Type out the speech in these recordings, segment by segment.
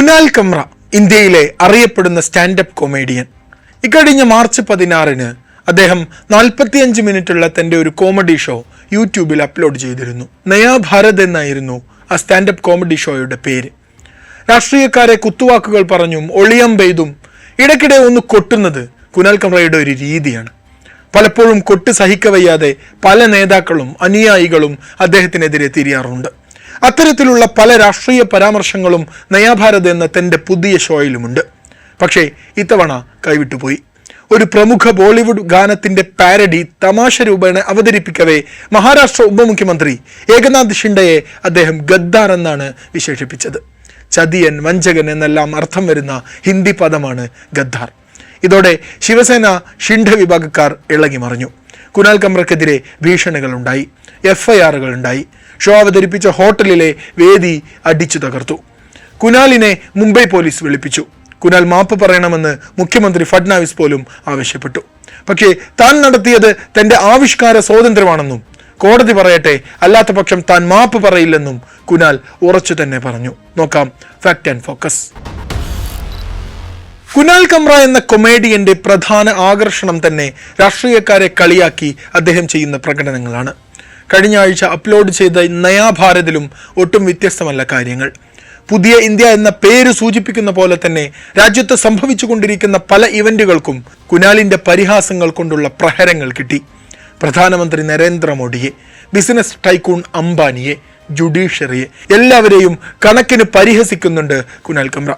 കുനാൽ കമ്ര ഇന്ത്യയിലെ അറിയപ്പെടുന്ന standup comedian. ഇക്കഴിഞ്ഞ മാർച്ച് 16 അദ്ദേഹം 45 മിനിറ്റുള്ള തന്റെ ഒരു കോമഡി ഷോ യൂട്യൂബിൽ അപ്ലോഡ് ചെയ്തിരുന്നു. നയാ ഭാരത് എന്നായിരുന്നു ആ സ്റ്റാൻഡപ്പ് കോമഡി ഷോയുടെ പേര്. രാഷ്ട്രീയക്കാരെ കുത്തുവാക്കുകൾ പറഞ്ഞും ഒളിയം പെയ്തും ഇടയ്ക്കിടെ ഒന്ന് കൊട്ടുന്നത് കുനാൽ കമ്രയുടെ ഒരു രീതിയാണ്. പലപ്പോഴും കൊട്ട് സഹിക്കവയ്യാതെ പല നേതാക്കളും അനുയായികളും അദ്ദേഹത്തിനെതിരെ തിരിയാറുണ്ട്. അത്തരത്തിലുള്ള പല രാഷ്ട്രീയ പരാമർശങ്ങളും നയാഭാരത് എന്ന തൻ്റെ പുതിയ ഷോയിലുമുണ്ട്. പക്ഷേ ഇത്തവണ കൈവിട്ടുപോയി. ഒരു പ്രമുഖ ബോളിവുഡ് ഗാനത്തിന്റെ പാരഡി തമാശ രൂപേണ അവതരിപ്പിക്കവേ മഹാരാഷ്ട്ര ഉപമുഖ്യമന്ത്രി ഏകനാഥ് ഷിൻഡെയെ അദ്ദേഹം ഗദ്ദാർ എന്നാണ് വിശേഷിപ്പിച്ചത്. ചതിയൻ, വഞ്ചകൻ എന്നെല്ലാം അർത്ഥം വരുന്ന ഹിന്ദി പദമാണ് ഗദ്ദാർ. ഇതോടെ ശിവസേന ഷിൻഡെ വിഭാഗക്കാർ ഇളകി മറിഞ്ഞു. കുനാൽ കമ്രക്കെതിരെ ഭീഷണികളുണ്ടായി, FIRകൾ ഉണ്ടായി. ഷോ അവതരിപ്പിച്ച ഹോട്ടലിലെ വേദി അടിച്ചു തകർത്തു. കുനാലിനെ മുംബൈ പോലീസ് വിളിപ്പിച്ചു. കുനാൽ മാപ്പ് പറയണമെന്ന് മുഖ്യമന്ത്രി ഫഡ്നാവിസ് പോലും ആവശ്യപ്പെട്ടു. പക്ഷേ താൻ നടത്തിയത് തന്റെ ആവിഷ്കാര സ്വാതന്ത്ര്യമാണെന്നും കോടതി പറയട്ടെ, അല്ലാത്ത പക്ഷം താൻ മാപ്പ് പറയില്ലെന്നും കുനാൽ ഉറച്ചു തന്നെ പറഞ്ഞു. നോക്കാം fact and focus. Kunal Kamra എന്ന കൊമേഡിയന്റെ പ്രധാന ആകർഷണം തന്നെ രാഷ്ട്രീയക്കാരെ കളിയാക്കി അദ്ദേഹം ചെയ്യുന്ന പ്രകടനങ്ങളാണ്. കഴിഞ്ഞ ആഴ്ച അപ്ലോഡ് ചെയ്ത നയാ ഭാരതിലും ഒട്ടും വ്യത്യസ്തമല്ല കാര്യങ്ങൾ. പുതിയ ഇന്ത്യ എന്ന പേര് സൂചിപ്പിക്കുന്ന പോലെ തന്നെ രാജ്യത്ത് സംഭവിച്ചുകൊണ്ടിരിക്കുന്ന പല ഇവന്റുകൾക്കും കുനാലിന്റെ പരിഹാസങ്ങൾ കൊണ്ടുള്ള പ്രഹരങ്ങൾ കിട്ടി. പ്രധാനമന്ത്രി നരേന്ദ്രമോദിയെ, ബിസിനസ് ടൈക്കൂൺ അംബാനിയെ, ജുഡീഷ്യറിയെ എല്ലാവരെയും കണക്കിന് പരിഹസിക്കുന്നുണ്ട് കുനാൽ കമ്ര.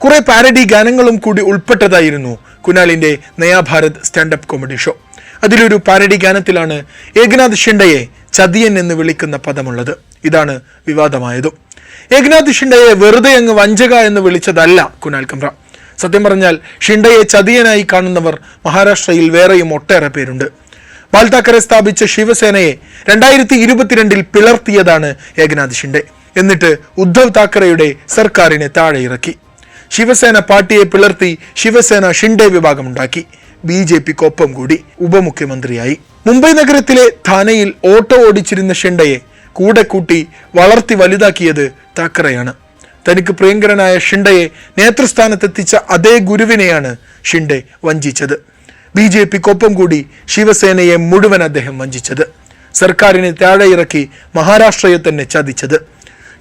കുറെ പാരഡി ഗാനങ്ങളും കൂടി ഉൾപ്പെട്ടതായിരുന്നു കുനാലിന്റെ നയാ ഭാരത് സ്റ്റാൻഡപ്പ് കോമഡി ഷോ. അതിലൊരു പാരഡി ഗാനത്തിലാണ് ഏകനാഥ് ഷിൻഡെയെ ചതിയൻ എന്ന് വിളിക്കുന്ന പദമുള്ളത്. ഇതാണ് വിവാദമായതും. ഏകനാഥ് ഷിൻഡെയെ വെറുതെ അങ്ങ് വഞ്ചക എന്ന് വിളിച്ചതല്ല കുനാൽ കമ്ര. സത്യം പറഞ്ഞാൽ ഷിൻഡെയെ ചതിയനായി കാണുന്നവർ മഹാരാഷ്ട്രയിൽ വേറെയും ഒട്ടേറെ പേരുണ്ട്. ബാൽ താക്കറെ സ്ഥാപിച്ച ശിവസേനയെ 2022 പിളർത്തിയതാണ് ഏകനാഥ് ഷിൻഡെ. എന്നിട്ട് ഉദ്ധവ് താക്കറെയുടെ സർക്കാരിനെ താഴെ ഇറക്കി. ശിവസേന പാർട്ടിയെ പിളർത്തി ശിവസേന ഷിൻഡെ വിഭാഗമുണ്ടാക്കി. BJPക്കൊപ്പം കൂടി ഉപമുഖ്യമന്ത്രിയായി. മുംബൈ നഗരത്തിലെ ഥാനയിൽ ഓട്ടോ ഓടിച്ചിരുന്ന ഷിൻഡെയെ കൂടെ കൂട്ടി വളർത്തി വലുതാക്കിയത് താക്കറെയാണ്. തനിക്ക് പ്രിയങ്കരനായ ഷിൻഡെയെ നേതൃസ്ഥാനത്തെത്തിച്ച അതേ ഗുരുവിനെയാണ് ഷിൻഡെ വഞ്ചിച്ചത്. BJPക്കൊപ്പം കൂടി ശിവസേനയെ മുഴുവൻ അദ്ദേഹം വഞ്ചിച്ചത്. സർക്കാരിനെ താഴെ ഇറക്കി മഹാരാഷ്ട്രയെ തന്നെ ചതിച്ചത്.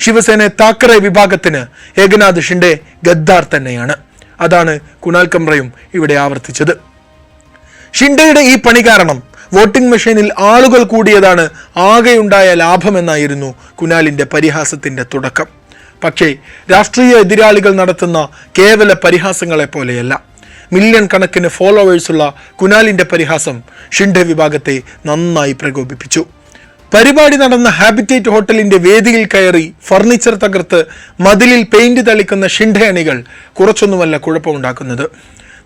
ശിവസേന താക്കറെ വിഭാഗത്തിന് ഏകനാഥ് ഷിൻഡെ ഗദ്ദാർ തന്നെയാണ്. അതാണ് കുനാൽ കമ്രയും ഇവിടെ ആവർത്തിച്ചത്. ഷിൻഡെയുടെ ഈ പണി കാരണം വോട്ടിംഗ് മെഷീനിൽ ആളുകൾ കൂടിയതാണ് ആകെയുണ്ടായ ലാഭമെന്നായിരുന്നു കുനാലിന്റെ പരിഹാസത്തിന്റെ തുടക്കം. പക്ഷേ രാഷ്ട്രീയ എതിരാളികൾ നടത്തുന്ന കേവല പരിഹാസങ്ങളെ പോലെയല്ല. മില്യൺ കണക്കിന് ഫോളോവേഴ്സുള്ള കുനാലിന്റെ പരിഹാസം ഷിൻഡെ വിഭാഗത്തെ നന്നായി പ്രകോപിപ്പിച്ചു. പരിപാടി നടന്ന ഹാബിറ്റേറ്റ് ഹോട്ടലിന്റെ വേദിയിൽ കയറി ഫർണിച്ചർ തകർത്ത് മതിലിൽ പെയിന്റ് തളിക്കുന്ന ഷിൻഡെ അണികൾ കുറച്ചൊന്നുമല്ല കുഴപ്പമുണ്ടാക്കുന്നത്.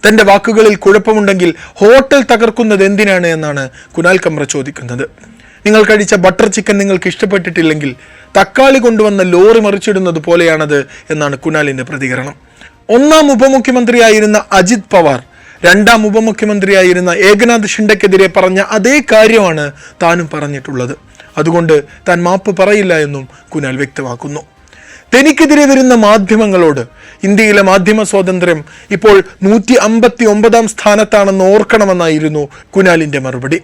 തന്റെ വാക്കുകളിൽ കുഴപ്പമുണ്ടെങ്കിൽ ഹോട്ടൽ തകർക്കുന്നത് എന്തിനാണ് എന്നാണ് കുനാൽ കമ്ര ചോദിക്കുന്നത്. നിങ്ങൾ കഴിച്ച ബട്ടർ ചിക്കൻ നിങ്ങൾക്ക് ഇഷ്ടപ്പെട്ടിട്ടില്ലെങ്കിൽ തക്കാളി കൊണ്ടുവന്ന ലോറി മറിച്ചിടുന്നത് പോലെയാണത് എന്നാണ് കുനാലിന്റെ പ്രതികരണം. ഒന്നാം ഉപമുഖ്യമന്ത്രിയായിരുന്ന അജിത് പവാർ രണ്ടാം ഉപമുഖ്യമന്ത്രിയായിരുന്ന ഏകനാഥ് ഷിൻഡെക്കെതിരെ പറഞ്ഞ അതേ കാര്യമാണ് താനും പറഞ്ഞിട്ടുള്ളത്. അതുകൊണ്ട് താൻ മാപ്പ് പറയില്ല എന്നും കുനാൽ വ്യക്തമാക്കുന്നു. തനിക്കെതിരെ വരുന്ന മാധ്യമങ്ങളോട് ഇന്ത്യയിലെ മാധ്യമ സ്വാതന്ത്ര്യം ഇപ്പോൾ 159 സ്ഥാനത്താണെന്ന് ഓർക്കണമെന്നായിരുന്നു കുനാലിന്റെ മറുപടി.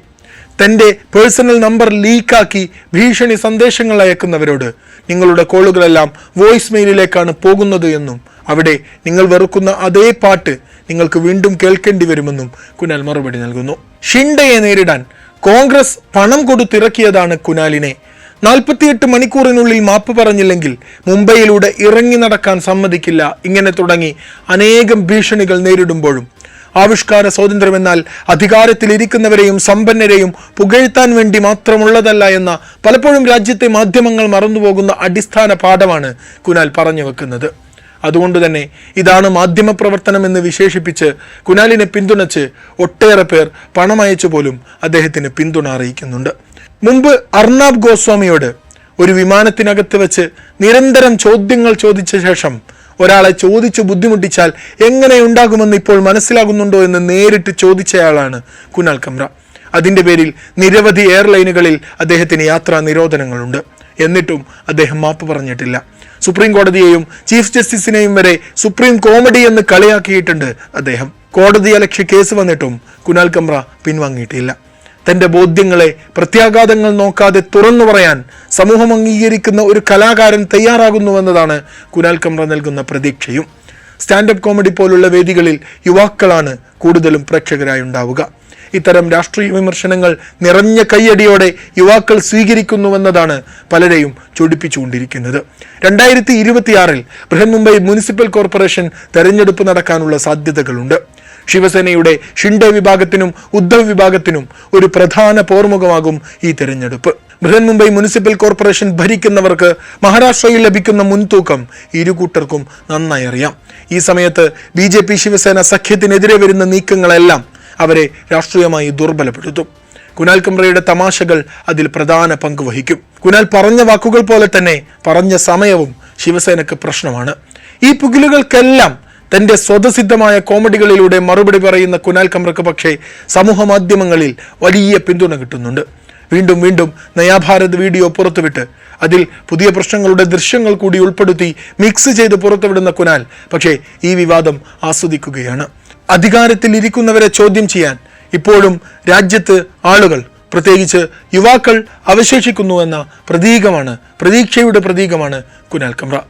തന്റെ പേഴ്സണൽ നമ്പർ ലീക്കാക്കി ഭീഷണി സന്ദേശങ്ങൾ അയക്കുന്നവരോട് നിങ്ങളുടെ കോളുകളെല്ലാം വോയിസ് മെയിലിലേക്കാണ് പോകുന്നത് എന്നും അവിടെ നിങ്ങൾ വെറുക്കുന്ന അതേ പാട്ട് നിങ്ങൾക്ക് വീണ്ടും കേൾക്കേണ്ടി വരുമെന്നും കുനാൽ മറുപടി നൽകുന്നു. ഷിൻഡെയെ നേരിടാൻ കോൺഗ്രസ് പണം കൊടുത്തിറക്കിയതാണ് കുനാലിനെ. 48 മണിക്കൂറിനുള്ളിൽ മാപ്പ് പറഞ്ഞില്ലെങ്കിൽ മുംബൈയിലൂടെ ഇറങ്ങി നടക്കാൻ സമ്മതിക്കില്ല, ഇങ്ങനെ തുടങ്ങി അനേകം ഭീഷണികൾ നേരിടുമ്പോഴും ആവിഷ്കാര സ്വാതന്ത്ര്യമെന്നാൽ അധികാരത്തിലിരിക്കുന്നവരെയും സമ്പന്നരെയും പുകഴ്ത്താൻ വേണ്ടി മാത്രമുള്ളതല്ല എന്ന പലപ്പോഴും രാജ്യത്തെ മാധ്യമങ്ങൾ മറന്നുപോകുന്ന അടിസ്ഥാന പാഠമാണ് കുനാൽ പറഞ്ഞു വെക്കുന്നത്. അതുകൊണ്ട് തന്നെ ഇതാണ് മാധ്യമ പ്രവർത്തനം എന്ന് വിശേഷിപ്പിച്ച് കുനാലിനെ പിന്തുണച്ച് ഒട്ടേറെ പേർ പണമയച്ചു പോലും അദ്ദേഹത്തിന് പിന്തുണ അറിയിക്കുന്നുണ്ട്. മുമ്പ് അർണാബ് ഗോസ്വാമിയോട് ഒരു വിമാനത്തിനകത്ത് വെച്ച് നിരന്തരം ചോദ്യങ്ങൾ ചോദിച്ച ശേഷം ഒരാളെ ചോദിച്ചു ബുദ്ധിമുട്ടിച്ചാൽ എങ്ങനെയുണ്ടാകുമെന്ന് ഇപ്പോൾ മനസ്സിലാകുന്നുണ്ടോ എന്ന് നേരിട്ട് ചോദിച്ചയാളാണ് കുനാൽ കമ്ര. അതിന്റെ പേരിൽ നിരവധി എയർലൈനുകളിൽ അദ്ദേഹത്തിന് യാത്രാ നിരോധനങ്ങളുണ്ട്. എന്നിട്ടും അദ്ദേഹം മാപ്പ് പറഞ്ഞിട്ടില്ല. സുപ്രീം കോടതിയെയും ചീഫ് ജസ്റ്റിസിനെയും വരെ സുപ്രീം കോമഡി എന്ന് കളിയാക്കിയിട്ടുണ്ട് അദ്ദേഹം. കോടതിയലക്ഷ്യ കേസ് വന്നിട്ടും കുനാൽ കമ്ര പിൻവാങ്ങിയിട്ടില്ല. തന്റെ ബോധ്യങ്ങളെ പ്രത്യാഘാതങ്ങൾ നോക്കാതെ തുറന്നു പറയാൻ സമൂഹം അംഗീകരിക്കുന്ന ഒരു കലാകാരൻ തയ്യാറാകുന്നുവെന്നതാണ് കുനാൽ കമ്ര നൽകുന്ന പ്രതീക്ഷയും. സ്റ്റാൻഡപ്പ് കോമഡി പോലുള്ള വേദികളിൽ യുവാക്കളാണ് കൂടുതലും പ്രേക്ഷകരായി ഉണ്ടാവുക. ഇത്തരം രാഷ്ട്രീയ വിമർശനങ്ങൾ നിറഞ്ഞ കയ്യടിയോടെ യുവാക്കൾ സ്വീകരിക്കുന്നുവെന്നതാണ് പലരെയും ചൊടിപ്പിച്ചുകൊണ്ടിരിക്കുന്നത്. 2026 ബൃഹൻമുംബൈ മുനിസിപ്പൽ കോർപ്പറേഷൻ തെരഞ്ഞെടുപ്പ് നടക്കാനുള്ള സാധ്യതകളുണ്ട്. ശിവസേനയുടെ ഷിൻഡെ വിഭാഗത്തിനും ഉദ്ധവ് വിഭാഗത്തിനും ഒരു പ്രധാന പോർമുഖമാകും ഈ തെരഞ്ഞെടുപ്പ്. ബൃഹൻമുംബൈ മുനിസിപ്പൽ കോർപ്പറേഷൻ ഭരിക്കുന്നവർക്ക് മഹാരാഷ്ട്രയിൽ ലഭിക്കുന്ന മുൻതൂക്കം ഇരുകൂട്ടർക്കും നന്നായി അറിയാം. ഈ സമയത്ത് BJP ശിവസേന സഖ്യത്തിനെതിരെ വരുന്ന നീക്കങ്ങളെല്ലാം അവരെ രാഷ്ട്രീയമായി ദുർബലപ്പെടുത്തും. കുനാൽ കമ്രയുടെ തമാശകൾ അതിൽ പ്രധാന പങ്ക് വഹിക്കും. കുനാൽ പറഞ്ഞ വാക്കുകൾ പോലെ തന്നെ പറഞ്ഞ സമയവും ശിവസേനക്ക് പ്രശ്നമാണ്. ഈ പുകിലുകൾക്കെല്ലാം തന്റെ സ്വതസിദ്ധമായ കോമഡികളിലൂടെ മറുപടി പറയുന്ന കുനാൽ കമ്രക്ക് പക്ഷേ സമൂഹ മാധ്യമങ്ങളിൽ വലിയ പിന്തുണ കിട്ടുന്നുണ്ട്. വീണ്ടും വീണ്ടും നയാഭാരത് വീഡിയോ പുറത്തുവിട്ട് അതിൽ പുതിയ പ്രശ്നങ്ങളുടെ ദൃശ്യങ്ങൾ കൂടി ഉൾപ്പെടുത്തി മിക്സ് ചെയ്ത് പുറത്തുവിടുന്ന കുനാൽ പക്ഷേ ഈ വിവാദം ആസ്വദിക്കുകയാണ്. അധികാരത്തിൽ ഇരിക്കുന്നവരെ ചോദ്യം ചെയ്യാൻ ഇപ്പോഴും രാജ്യത്ത് ആളുകൾ, പ്രത്യേകിച്ച് യുവാക്കൾ അവശേഷിക്കുന്നുവെന്ന പ്രതീകമാണ്, പ്രതീക്ഷയുടെ പ്രതീകമാണ് കുനാൽ കമ്ര.